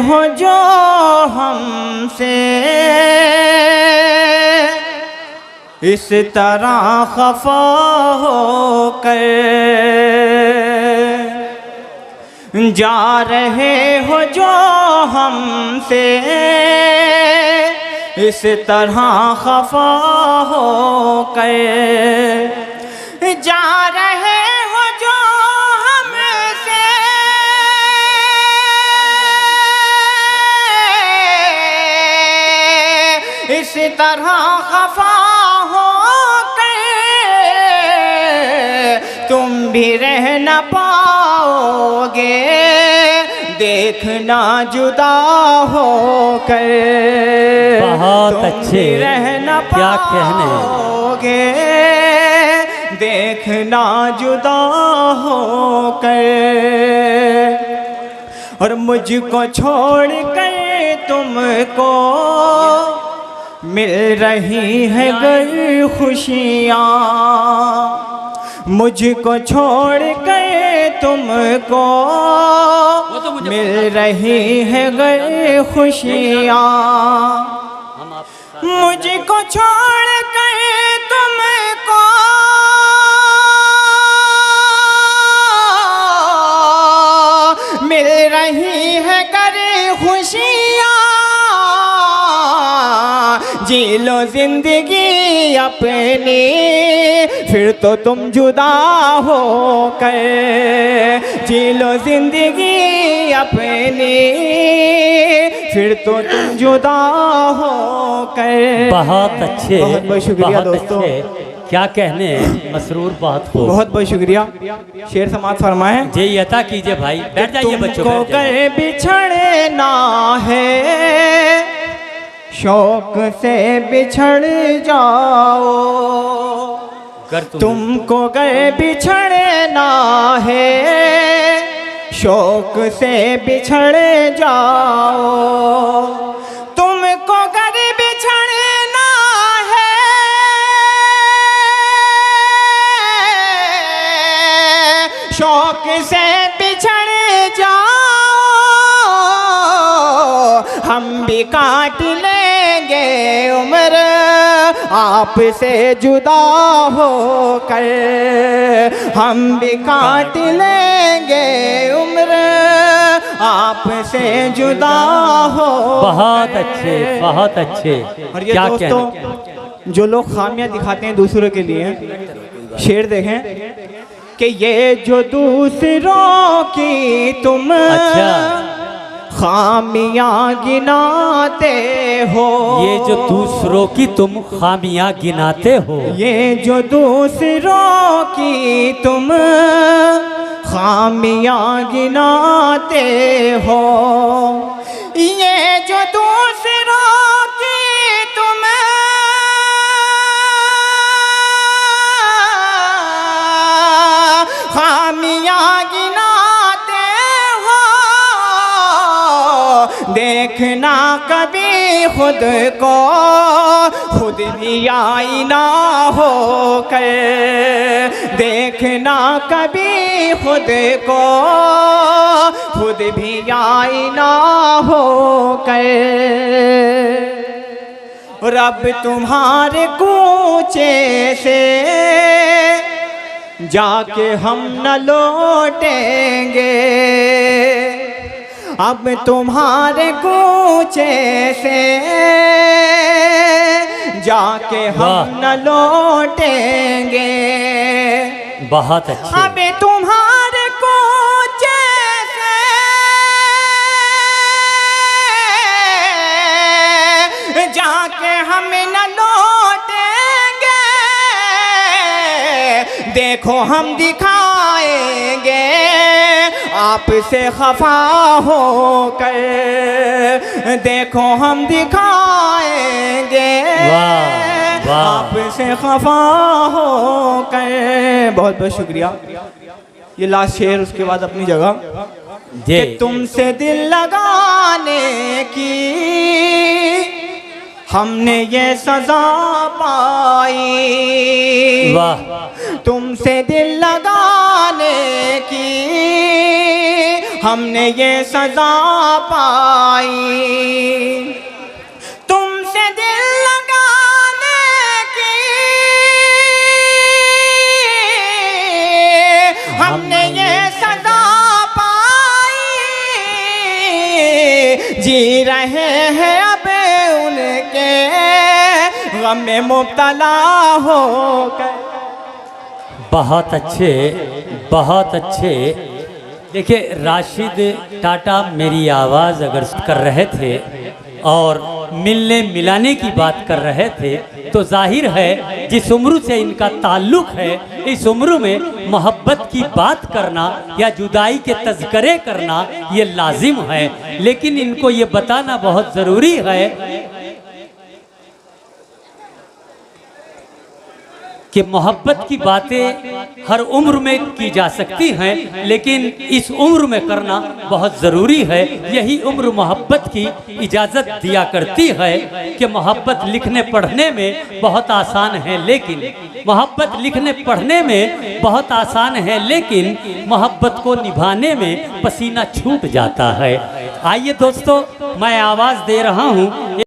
हो जो हमसे इस तरह खफा हो कर, जा रहे हो जो हमसे इस तरह खफा हो कर, जा रहे हो जो हमसे इस तरह खफा हो कर, तुम भी रह न पाओगे देखना जुदा हो कर। बहुत अच्छे, क्या कहने, देखना जुदा हो कर, और मुझको छोड़ कर तुमको मिल रही है गर खुशियाँ, मुझको छोड़ कर तुमको मिल रही है गर खुशियाँ, मुझको छोड़ कर तुमको मिल रही है गर खुशियाँ, जी लो जिंदगी अपनी फिर तो तुम जुदा हो कर, जी लो जिंदगी अपनी फिर तो तुम जुदा हो कर। बहुत अच्छे, बहुत बहुत शुक्रिया दोस्तों, क्या कहने, मसरूर बहुत खूब, बहुत बहुत शुक्रिया। शेर समाज फरमाए। जी अता कीजिए भाई, बैठ जाइए बच्चों, तुमको कहीं बिछड़ना है शौक से बिछड़ जाओ, तुमको गए बिछड़ना है शौक से बिछड़ जाओ, तुमको गए बिछड़ना है शौक से बिछड़ जाओ, हम भी काट लेंगे उम्र आपसे जुदा हो कर, हम भी काट लेंगे उम्र आपसे जुदा हो। बहुत अच्छे, बहुत अच्छे। और ये दोस्तों जो लोग खामियां दिखाते हैं दूसरों के लिए, शेर देखें कि ये जो दूसरों की तुम खामियां गिनाते हो, ये जो दूसरों की तुम खामियां गिनाते हो, ये जो दूसरों की तुम खामियां गिनाते हो, ये जो दूसरों की तुम खामियां गिनाते हो, देखना कभी खुद को खुद भी आईना हो कर, देखना कभी खुद को खुद भी आईना हो कर, रब तुम्हारे कूचे से जाके हम न लौटेंगे, अब तुम्हारे कूचे से जाके हम न लौटेंगे। बहुत अच्छे। अब तुम्हारे कूचे से जाके हम न लौटेंगे, देखो हम दिखाएंगे आपसे खफा हो कर, देखो हम दिखाएंगे आपसे खफा हो कर। बहुत बहुत शुक्रिया। ये लास्ट शेर, उसके बाद अपनी जगह। कि तुमसे दिल लगाने की हमने ये सजा पाई, तुमसे दिल लगाने की हमने ये सजा पाई। तुमसे दिल लगाने की हमने ये सजा पाई। जी रहे हैं अब उनके गम में मुब्तला हो गए। बहुत अच्छे, बहुत अच्छे। देखिए, राशिद टाटा मेरी आवाज़ अगर कर रहे थे और मिलने मिलाने की बात कर रहे थे तो जाहिर है जिस उम्र से इनका ताल्लुक़ है, इस उम्र में मोहब्बत की बात करना या जुदाई के तज़किरे करना ये लाजिम है। लेकिन इनको ये बताना बहुत ज़रूरी है कि मोहब्बत की बातें हर उम्र में की जा सकती हैं, लेकिन इस उम्र में करना बहुत ज़रूरी है। यही उम्र मोहब्बत की इजाज़त दिया करती है कि मोहब्बत लिखने पढ़ने में बहुत आसान है, लेकिन मोहब्बत लिखने पढ़ने में बहुत आसान है, लेकिन मोहब्बत को निभाने में पसीना छूट जाता है। आइए दोस्तों, मैं आवाज़ दे रहा हूँ